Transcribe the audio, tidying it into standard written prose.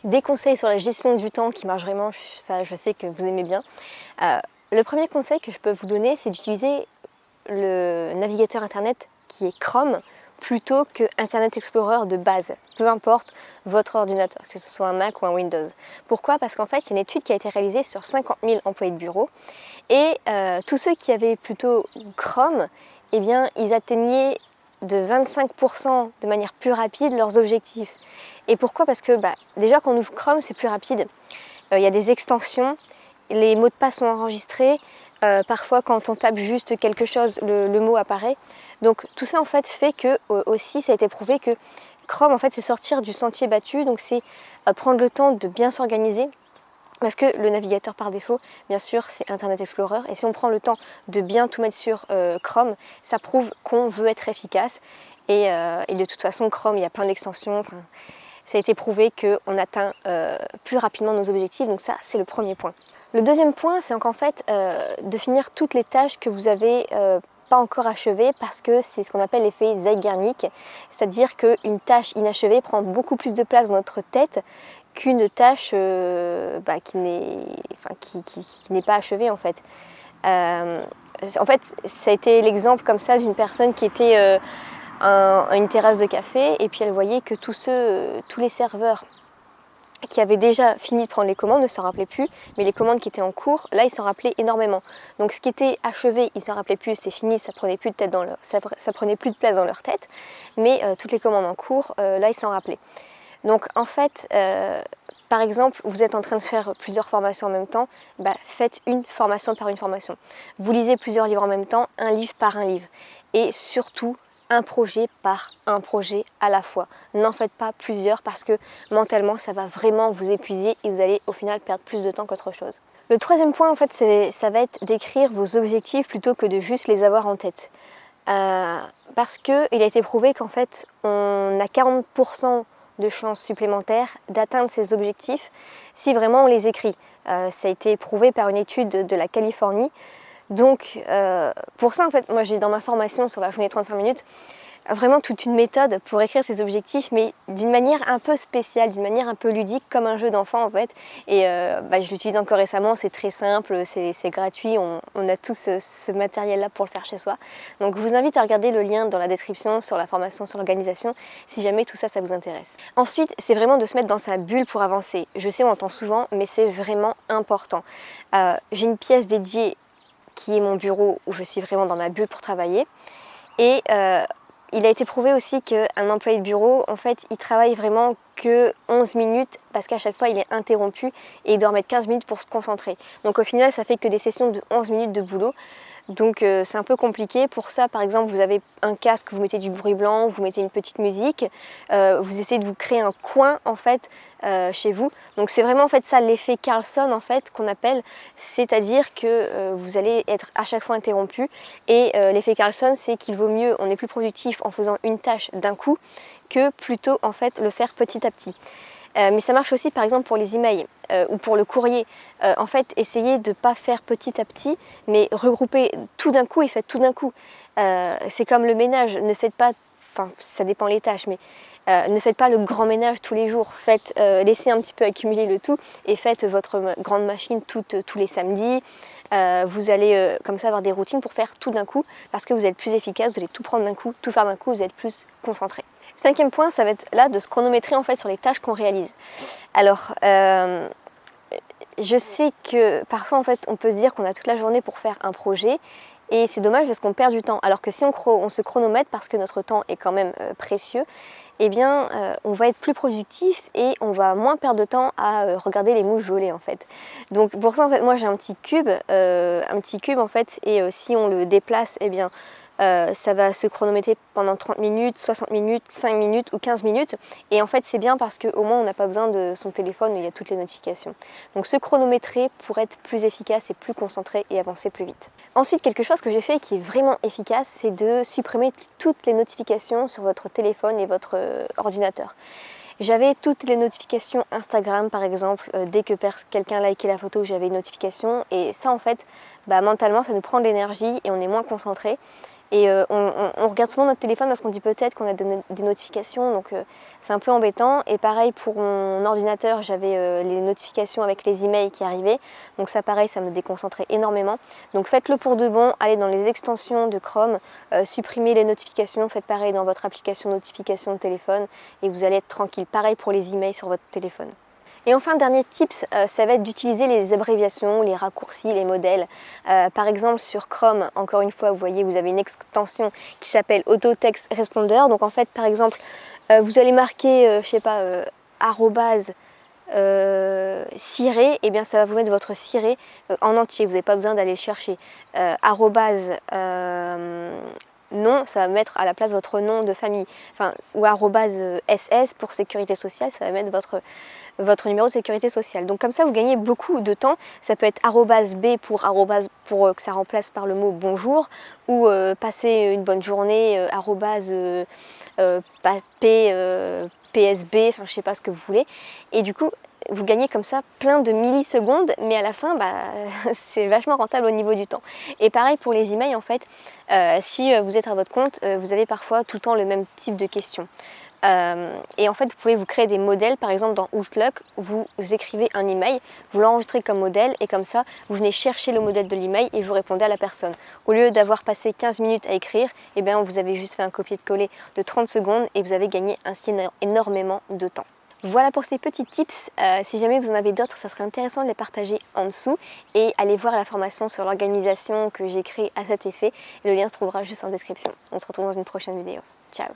des conseils sur la gestion du temps qui marchent vraiment, ça je sais que vous aimez bien. Le premier conseil que je peux vous donner, c'est d'utiliser le navigateur internet qui est Chrome plutôt que Internet Explorer de base, peu importe votre ordinateur, que ce soit un Mac ou un Windows. Pourquoi? Parce qu'en fait, il y a une étude qui a été réalisée sur 50 000 employés de bureau et tous ceux qui avaient plutôt Chrome, eh bien, ils atteignaient de 25% de manière plus rapide leurs objectifs. Et pourquoi? Parce que déjà quand on ouvre Chrome, c'est plus rapide. Il y a des extensions, les mots de passe sont enregistrés, parfois quand on tape juste quelque chose, le mot apparaît. Donc tout ça en fait fait que aussi ça a été prouvé que Chrome en fait c'est sortir du sentier battu, donc c'est prendre le temps de bien s'organiser. Parce que le navigateur par défaut, bien sûr, c'est Internet Explorer. Et si on prend le temps de bien tout mettre sur Chrome, ça prouve qu'on veut être efficace. Et de toute façon, Chrome, il y a plein d'extensions. Enfin, ça a été prouvé qu'on atteint plus rapidement nos objectifs. Donc ça, c'est le premier point. Le deuxième point, c'est qu'en fait, de finir toutes les tâches que vous avez pas encore achevées, parce que c'est ce qu'on appelle l'effet Zeigarnik. C'est-à-dire qu'une tâche inachevée prend beaucoup plus de place dans notre tête qu'une tâche qui n'est pas achevée en fait. En fait, ça a été l'exemple comme ça d'une personne qui était à une terrasse de café et puis elle voyait que tous les serveurs qui avaient déjà fini de prendre les commandes ne s'en rappelaient plus, mais les commandes qui étaient en cours, là ils s'en rappelaient énormément. Donc ce qui était achevé, ils s'en rappelaient plus, c'était fini, ça prenait plus de tête ça prenait plus de place dans leur tête, mais toutes les commandes en cours, là ils s'en rappelaient. Donc en fait, par exemple, vous êtes en train de faire plusieurs formations en même temps, faites une formation par une formation. Vous lisez plusieurs livres en même temps, un livre par un livre. Et surtout, un projet par un projet à la fois. N'en faites pas plusieurs parce que mentalement, ça va vraiment vous épuiser et vous allez au final perdre plus de temps qu'autre chose. Le troisième point, en fait, ça va être d'écrire vos objectifs plutôt que de juste les avoir en tête. Parce qu'il a été prouvé qu'en fait, on a 40% de chances supplémentaires d'atteindre ces objectifs si vraiment on les écrit. Ça a été prouvé par une étude de la Californie. Donc pour ça en fait, moi j'ai dans ma formation sur la journée 35 minutes vraiment toute une méthode pour écrire ses objectifs, mais d'une manière un peu spéciale, d'une manière un peu ludique, comme un jeu d'enfant en fait. Et je l'utilise encore récemment, c'est très simple, c'est gratuit, on a tous ce matériel-là pour le faire chez soi. Donc je vous invite à regarder le lien dans la description sur la formation sur l'organisation, si jamais tout ça, ça vous intéresse. Ensuite, c'est vraiment de se mettre dans sa bulle pour avancer. Je sais, on entend souvent, mais c'est vraiment important. J'ai une pièce dédiée qui est mon bureau où je suis vraiment dans ma bulle pour travailler. Et il a été prouvé aussi qu'un employé de bureau, en fait, il travaille vraiment que 11 minutes parce qu'à chaque fois, il est interrompu et il doit mettre 15 minutes pour se concentrer. Donc au final, ça fait que des sessions de 11 minutes de boulot. Donc c'est un peu compliqué. Pour ça, par exemple, vous avez un casque, vous mettez du bruit blanc, vous mettez une petite musique, vous essayez de vous créer un coin en fait chez vous. Donc c'est vraiment en fait ça l'effet Carlson en fait qu'on appelle, c'est-à-dire que vous allez être à chaque fois interrompu. Et l'effet Carlson, c'est qu'il vaut mieux, on est plus productif en faisant une tâche d'un coup que plutôt en fait le faire petit à petit. Mais ça marche aussi par exemple pour les emails ou pour le courrier. En fait, essayez de ne pas faire petit à petit, mais regrouper tout d'un coup et faites tout d'un coup. C'est comme le ménage, ne faites pas, enfin ça dépend les tâches, mais ne faites pas le grand ménage tous les jours. Laissez un petit peu accumuler le tout et faites votre grande machine tous les samedis. Vous allez comme ça avoir des routines pour faire tout d'un coup parce que vous êtes plus efficace, vous allez tout prendre d'un coup, tout faire d'un coup, vous êtes plus concentré. Cinquième point, ça va être là de se chronométrer en fait sur les tâches qu'on réalise. Alors, je sais que parfois en fait on peut se dire qu'on a toute la journée pour faire un projet et c'est dommage parce qu'on perd du temps. Alors que si on se chronomètre parce que notre temps est quand même précieux, eh bien on va être plus productif et on va moins perdre de temps à regarder les mouches voler en fait. Donc pour ça en fait moi j'ai un petit cube en fait et si on le déplace, eh bien ça va se chronométrer pendant 30 minutes, 60 minutes, 5 minutes ou 15 minutes. Et en fait, c'est bien parce qu'au moins, on n'a pas besoin de son téléphone où il y a toutes les notifications. Donc, se chronométrer pour être plus efficace et plus concentré et avancer plus vite. Ensuite, quelque chose que j'ai fait qui est vraiment efficace, c'est de supprimer toutes les notifications sur votre téléphone et votre ordinateur. J'avais toutes les notifications Instagram par exemple, dès que quelqu'un likait la photo, j'avais une notification et ça en fait, mentalement ça nous prend de l'énergie et on est moins concentré. Et on regarde souvent notre téléphone parce qu'on dit peut-être qu'on a des notifications, donc c'est un peu embêtant. Et pareil pour mon ordinateur, j'avais les notifications avec les emails qui arrivaient, donc ça pareil, ça me déconcentrait énormément. Donc faites-le pour de bon, allez dans les extensions de Chrome, supprimez les notifications, faites pareil dans votre application notification de téléphone et vous allez être tranquille. Pareil pour les emails sur votre téléphone. Et enfin, dernier tips, ça va être d'utiliser les abréviations, les raccourcis, les modèles. Par exemple, sur Chrome, encore une fois, vous voyez, vous avez une extension qui s'appelle Auto Text Responder. Donc en fait, par exemple, vous allez marquer, je sais pas, arrobase ciré, et bien ça va vous mettre votre ciré en entier. Vous n'avez pas besoin d'aller chercher. Arrobase nom, ça va mettre à la place votre nom de famille, enfin, ou arrobase SS pour sécurité sociale, ça va mettre votre numéro de sécurité sociale. Donc comme ça, vous gagnez beaucoup de temps. Ça peut être arrobase B pour que ça remplace par le mot bonjour, ou passer une bonne journée, arrobase PSB, enfin je sais pas ce que vous voulez. Et du coup, vous gagnez comme ça plein de millisecondes, mais à la fin, c'est vachement rentable au niveau du temps. Et pareil pour les emails, en fait, si vous êtes à votre compte, vous avez parfois tout le temps le même type de questions. Et en fait, vous pouvez vous créer des modèles. Par exemple, dans Outlook, vous écrivez un email, vous l'enregistrez comme modèle, et comme ça, vous venez chercher le modèle de l'email et vous répondez à la personne. Au lieu d'avoir passé 15 minutes à écrire, eh bien, vous avez juste fait un copier-coller de 30 secondes et vous avez gagné ainsi énormément de temps. Voilà pour ces petits tips. Si jamais vous en avez d'autres, ça serait intéressant de les partager en dessous, et allez voir la formation sur l'organisation que j'ai créée à cet effet. Le lien se trouvera juste en description. On se retrouve dans une prochaine vidéo. Ciao!